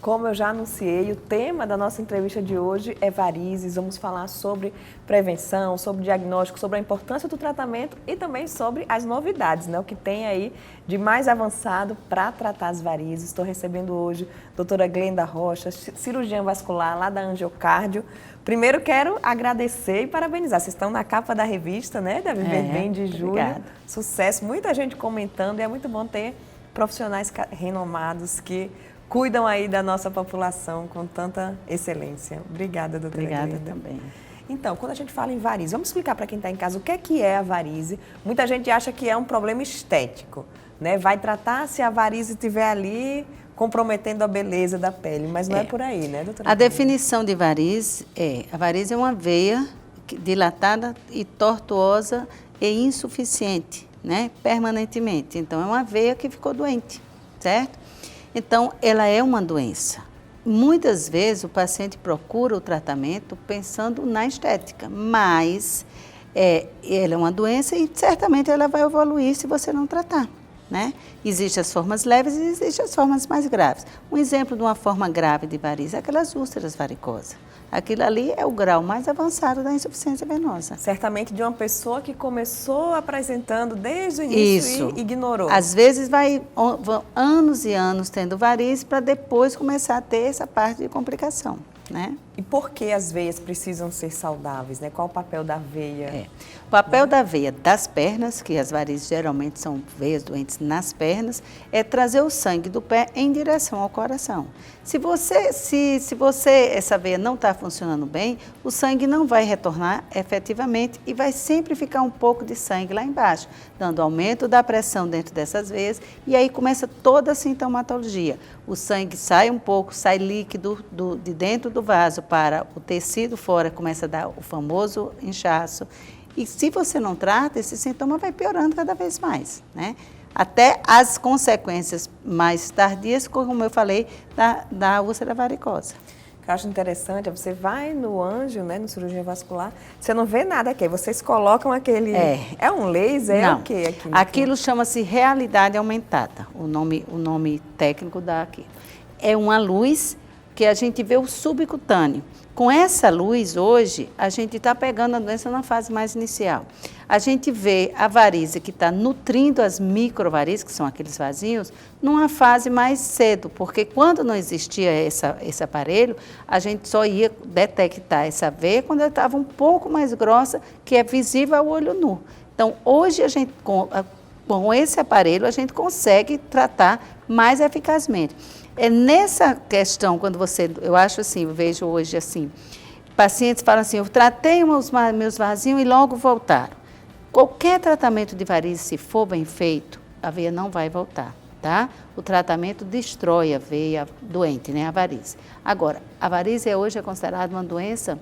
como eu já anunciei, o tema da nossa entrevista de hoje é varizes. Vamos falar sobre prevenção, sobre diagnóstico, sobre a importância do tratamento e também sobre as novidades, né? O que tem aí de mais avançado para tratar as varizes. Estou recebendo hoje a doutora Glenda Rocha, cirurgiã vascular lá da Angiocárdio. Primeiro quero agradecer e parabenizar. Vocês estão na capa da revista, né? Da Viver Bem de julho. Obrigada. Sucesso, muita gente comentando e é muito bom ter profissionais renomados que cuidam aí da nossa população com tanta excelência. Obrigada, doutora Obrigada Glenda. também. Então, quando a gente fala em varize, vamos explicar para quem está em casa o que é a varize. Muita gente acha que é um problema estético, né? Vai tratar se a varize estiver ali comprometendo a beleza da pele, mas não é por aí, né, doutora? A definição de varize a varize é uma veia dilatada e tortuosa e insuficiente, né, permanentemente. Então, é uma veia que ficou doente, certo? Então, ela é uma doença. Muitas vezes o paciente procura o tratamento pensando na estética, mas ela é uma doença e certamente ela vai evoluir se você não tratar, né? Existem as formas leves e existem as formas mais graves. Um exemplo de uma forma grave de varize é aquelas úlceras varicosas. Aquilo ali é o grau mais avançado da insuficiência venosa. Certamente de uma pessoa que começou apresentando desde o início e ignorou. Às vezes vão anos e anos tendo varize para depois começar a ter essa parte de complicação, né? E por que as veias precisam ser saudáveis, né? Qual o papel da veia? O papel da veia das pernas, que as varizes geralmente são veias doentes nas pernas, é trazer o sangue do pé em direção ao coração. Se essa veia não está funcionando bem, o sangue não vai retornar efetivamente e vai sempre ficar um pouco de sangue lá embaixo, dando aumento da pressão dentro dessas veias e aí começa toda a sintomatologia. O sangue sai um pouco, sai líquido de dentro do vaso para o tecido fora, começa a dar o famoso inchaço. E se você não trata, esse sintoma vai piorando cada vez mais, né? Até as consequências mais tardias, como eu falei, da úlcera varicosa. O que eu acho interessante é você vai no Anjo, né, no cirurgia vascular, você não vê nada aqui, vocês colocam aquele... É um laser? Não. É o quê? Aquilo chama-se realidade aumentada, o nome técnico daqui. É uma luz que a gente vê o subcutâneo. Com essa luz, hoje, a gente está pegando a doença na fase mais inicial. A gente vê a varize que está nutrindo as microvarizes, que são aqueles vasinhos, numa fase mais cedo, porque quando não existia esse aparelho, a gente só ia detectar essa veia quando ela estava um pouco mais grossa, que é visível ao olho nu. Então, hoje, a gente, com esse aparelho, a gente consegue tratar mais eficazmente. É nessa questão, quando eu acho assim, eu vejo hoje assim, pacientes falam assim, eu tratei meus vasinhos e logo voltaram. Qualquer tratamento de varize, se for bem feito, a veia não vai voltar, tá? O tratamento destrói a veia doente, né, a varize. Agora, a varize hoje é considerada uma doença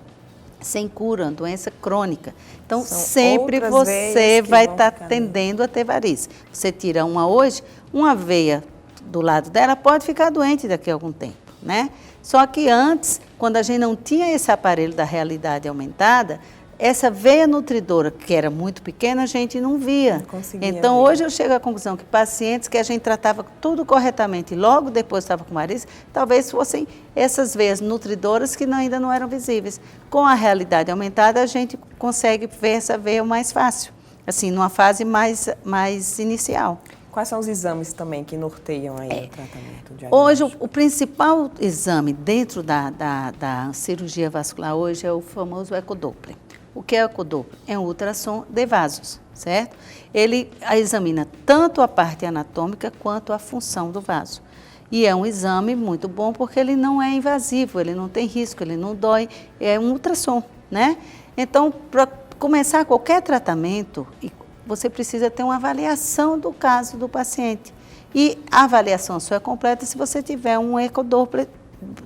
sem cura, uma doença crônica. Então, sempre você vai estar tendendo a ter varize. Você tira uma hoje, uma veia do lado dela pode ficar doente daqui a algum tempo, né? Só que antes, quando a gente não tinha esse aparelho da realidade aumentada, essa veia nutridora, que era muito pequena, a gente não via. Não conseguia então, ver. Hoje eu chego à conclusão que pacientes que a gente tratava tudo corretamente e logo depois estava com varize, talvez fossem essas veias nutridoras que ainda não eram visíveis. Com a realidade aumentada, a gente consegue ver essa veia mais fácil, assim, numa fase mais inicial. Quais são os exames também que norteiam aí o tratamento? Hoje, o principal exame dentro da cirurgia vascular hoje é o famoso ecodoppler. O que é o ecodoppler? É um ultrassom de vasos, certo? Ele examina tanto a parte anatômica quanto a função do vaso. E é um exame muito bom porque ele não é invasivo, ele não tem risco, ele não dói, é um ultrassom, né? Então, para começar qualquer tratamento, você precisa ter uma avaliação do caso do paciente. E a avaliação só é completa se você tiver um ecodoppler,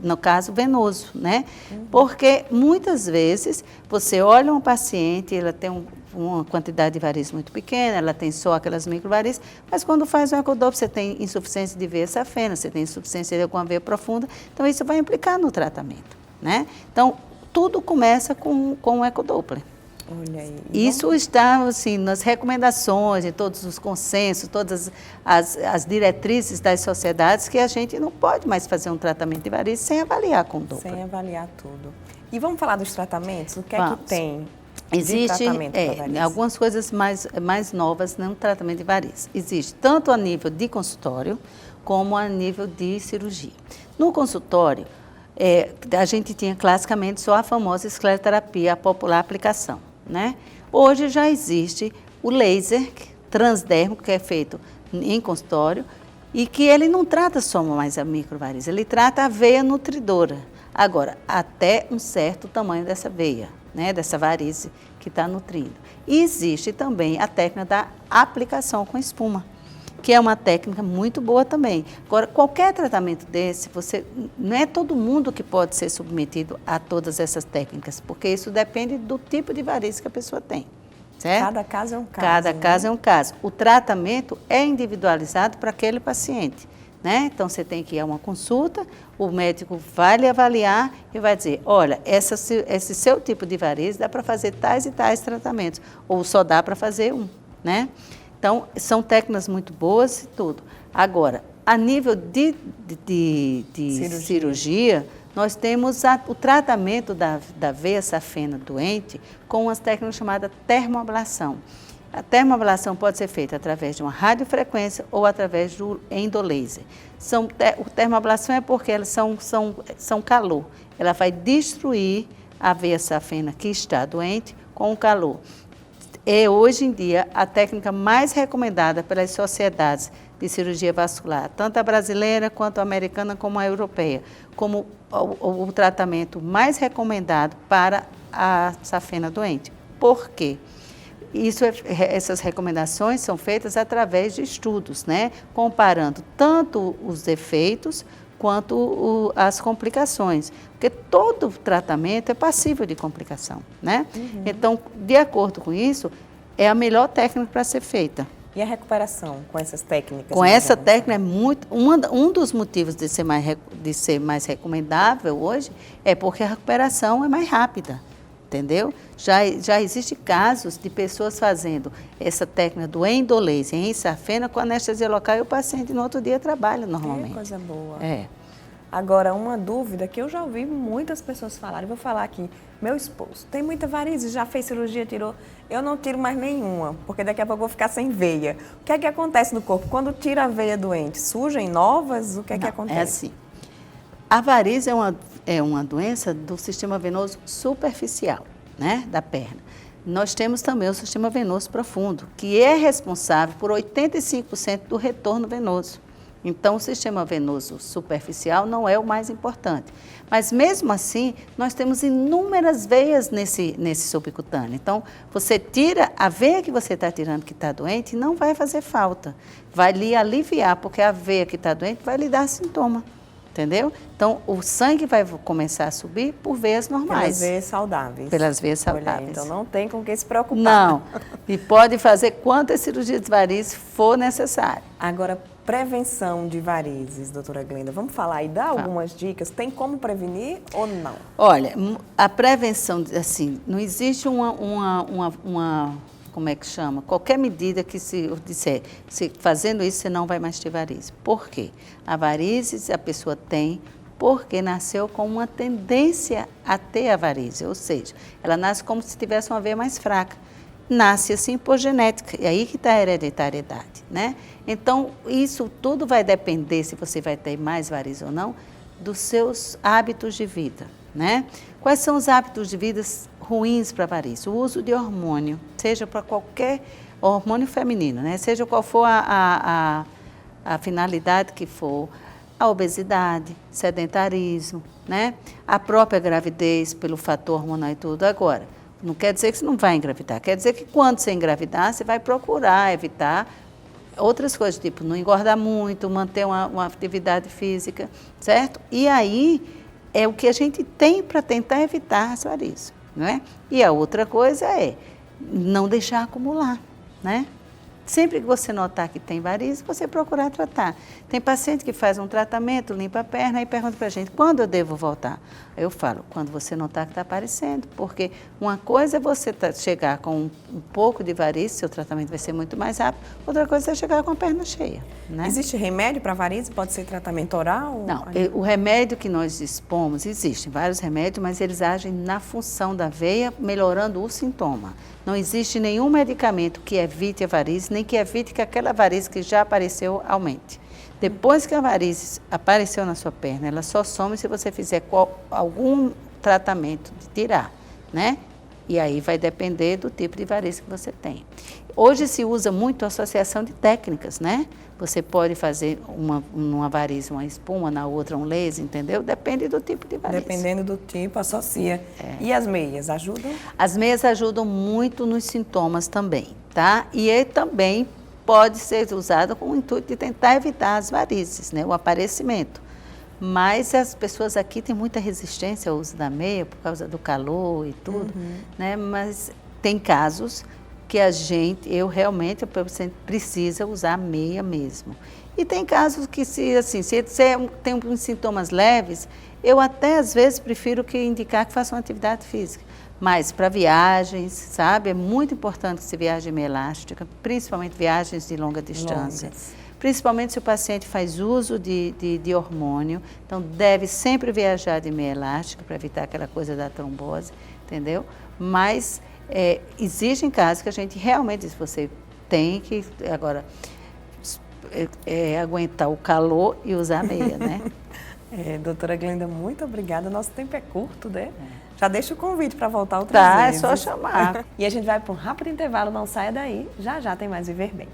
no caso venoso, né? Porque muitas vezes você olha um paciente, ela tem uma quantidade de varizes muito pequena, ela tem só aquelas microvarizes, mas quando faz um ecodoppler você tem insuficiência de veia safena, você tem insuficiência de alguma veia profunda, então isso vai implicar no tratamento, né? Então, tudo começa com o ecodoppler. Olha aí. Isso está assim, nas recomendações, em todos os consensos, todas as diretrizes das sociedades, que a gente não pode mais fazer um tratamento de varizes sem avaliar com o Doppler. Sem avaliar tudo. E vamos falar dos tratamentos? O que é que tem Existe de tratamento para varizes? algumas coisas mais novas no tratamento de varizes. Existe tanto a nível de consultório, como a nível de cirurgia. No consultório, a gente tinha classicamente só a famosa escleroterapia, a popular aplicação, né? Hoje já existe o laser transdérmico, que é feito em consultório, e que ele não trata só mais a microvarize, ele trata a veia nutridora. Agora, até um certo tamanho dessa veia, né, dessa varize que está nutrindo. E existe também a técnica da aplicação com espuma, que é uma técnica muito boa também. Agora, qualquer tratamento desse, não é todo mundo que pode ser submetido a todas essas técnicas, porque isso depende do tipo de varize que a pessoa tem. Certo? Cada caso é um caso. Cada caso é um caso. O tratamento é individualizado para aquele paciente, né? Então, você tem que ir a uma consulta, o médico vai lhe avaliar e vai dizer, olha, esse seu tipo de varize dá para fazer tais e tais tratamentos, ou só dá para fazer um, né? Então, são técnicas muito boas e tudo. Agora, a nível de cirurgia, nós temos o tratamento da veia safena doente com umas técnicas chamadas termoablação. A termoablação pode ser feita através de uma radiofrequência ou através do endolaser. O termoablação é porque elas são calor. Ela vai destruir a veia safena que está doente com o calor. É, hoje em dia, a técnica mais recomendada pelas sociedades de cirurgia vascular, tanto a brasileira, quanto a americana, como a europeia, como o tratamento mais recomendado para a safena doente. Por quê? Essas recomendações são feitas através de estudos, né? Comparando tanto os efeitos quanto as complicações, porque todo tratamento é passível de complicação, né? Uhum. Então, de acordo com isso, é a melhor técnica para ser feita. E a recuperação com essas técnicas? Com essa técnica, um dos motivos de ser mais recomendável hoje é porque a recuperação é mais rápida, entendeu? Já existe casos de pessoas fazendo essa técnica do endolaser em safena com anestesia local e o paciente no outro dia trabalha normalmente. É coisa boa. É. Agora, uma dúvida que eu já ouvi muitas pessoas falarem, vou falar aqui, meu esposo tem muita varize, já fez cirurgia, tirou, eu não tiro mais nenhuma, porque daqui a pouco eu vou ficar sem veia. O que é que acontece no corpo? Quando tira a veia doente, surgem novas? O que é que acontece? É assim, a varize é uma doença do sistema venoso superficial, né, da perna. Nós temos também o sistema venoso profundo, que é responsável por 85% do retorno venoso. Então, o sistema venoso superficial não é o mais importante. Mas, mesmo assim, nós temos inúmeras veias nesse subcutâneo. Então, você tira a veia que você está tirando que está doente, não vai fazer falta. Vai lhe aliviar, porque a veia que está doente vai lhe dar sintoma. Entendeu? Então, o sangue vai começar a subir por veias normais. Pelas veias saudáveis. Pelas veias saudáveis. Olha, então, não tem com que se preocupar. Não. E pode fazer quantas cirurgias de varizes for necessário. Agora, prevenção de varizes, doutora Glenda. Vamos falar e dar algumas dicas. Tem como prevenir ou não? Olha, a prevenção, assim, não existe como é que chama? Qualquer medida que se disser, fazendo isso você não vai mais ter varizes. Por quê? A varizes a pessoa tem porque nasceu com uma tendência a ter a varize, ou seja, ela nasce como se tivesse uma veia mais fraca. Nasce assim por genética, e aí que está a hereditariedade, né? Então, isso tudo vai depender, se você vai ter mais varizes ou não, dos seus hábitos de vida, né? Quais são os hábitos de vida ruins para varizes? O uso de hormônio, seja para qualquer hormônio feminino, né? Seja qual for a finalidade que for, a obesidade, sedentarismo, né? A própria gravidez pelo fator hormonal e tudo. Agora, não quer dizer que você não vai engravidar, quer dizer que quando você engravidar, você vai procurar evitar outras coisas, tipo não engordar muito, manter uma atividade física, certo? E aí é o que a gente tem para tentar evitar as varizes, não é? E a outra coisa é não deixar acumular, né? Sempre que você notar que tem varizes, você procurar tratar. Tem paciente que faz um tratamento, limpa a perna e pergunta para a gente, quando eu devo voltar? Eu falo, quando você notar que está aparecendo, porque uma coisa é você chegar com um pouco de varizes, seu tratamento vai ser muito mais rápido, outra coisa é chegar com a perna cheia. Né? Existe remédio para varizes? Pode ser tratamento oral? Não, o remédio que nós dispomos, existem vários remédios, mas eles agem na função da veia, melhorando o sintoma. Não existe nenhum medicamento que evite a varize, nem que evite que aquela varize que já apareceu aumente. Depois que a varize apareceu na sua perna, ela só some se você fizer algum tratamento de tirar, né? E aí vai depender do tipo de varize que você tem. Hoje se usa muito a associação de técnicas, né? Você pode fazer uma varize, uma espuma, na outra um laser, entendeu? Depende do tipo de varize. Dependendo do tipo, associa. E as meias ajudam? As meias ajudam muito nos sintomas também, tá? E ele também pode ser usado com o intuito de tentar evitar as varizes, né? O aparecimento. Mas as pessoas aqui têm muita resistência ao uso da meia por causa do calor e tudo, né? Mas tem casos que eu realmente, o paciente precisa usar meia mesmo. E tem casos que se tem uns sintomas leves, eu até às vezes prefiro indicar que faça uma atividade física. Mas para viagens, sabe, é muito importante que se viaje meia elástica, principalmente viagens de longa distância. Principalmente se o paciente faz uso de hormônio, então deve sempre viajar de meia elástica para evitar aquela coisa da trombose, entendeu? Mas existem casos que a gente realmente diz, você tem que, agora, aguentar o calor e usar a meia, né? Doutora Glenda, muito obrigada. Nosso tempo é curto, né? Já deixa o convite para voltar outras vezes. Tá, é só chamar. E a gente vai para um rápido intervalo, não saia daí. Já já tem mais Viver Bem.